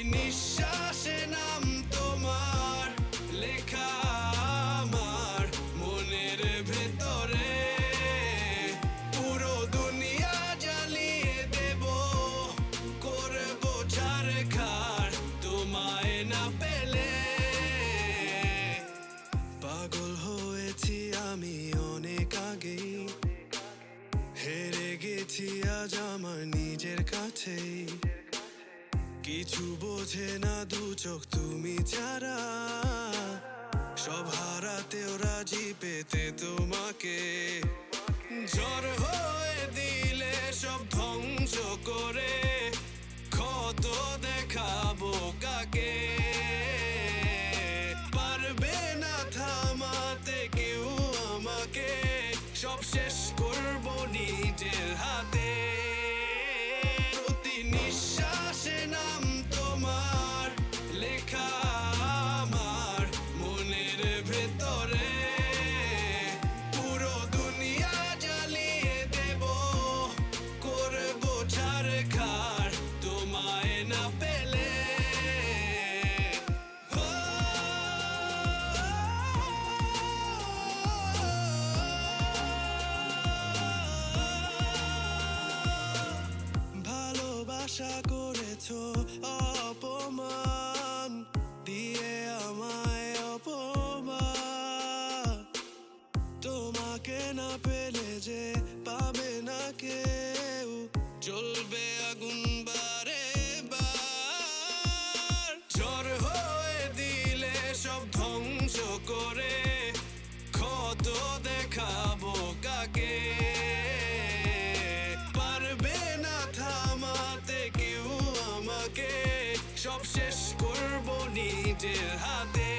নিঃশ্বাসে নাম তোমার লেখা আমার মনের ভেতরে। পুরো দুনিয়া জ্বালিয়ে দেব, করব ছারখার তোমায় না পেলে। পাগল হয়েছি আমি অনেক আগেই, হেরে গেছি আজ আমার নিজের কাছেই। কিছু বোঝে না দু চোখ তুমি ছাড়া, সব হারাতেও রাজি পেতে তোমাকে। ঝড় হয়ে দিলে সব ধ্বংস করে, ক্ষত দেখাবো কাকে। পারবে না থামাতে কেউ আমাকে, সব শেষ করবো নিজের হাতে। প্রতি নিঃশ্বাসে নাম তোমার লেখা আমার মনের ভেতরে। পুরো দুনিয়া জ্বালিয়ে দেব, করবো ছারখার তোমায় না পেলে। আশা করেছো অপমান দিয়ে আমায় অপমান, তোমাকে না পেলে যে পাবে না কেউ, জ্বলবে আগুন বারে বার। ঝড় হয়ে দিলে সব ধ্বংস করে, ক্ষত দেখাবো কাকে। পারবে না থামাতে কেউ আমাকে, সব শেষ করবো নিজের হাতে।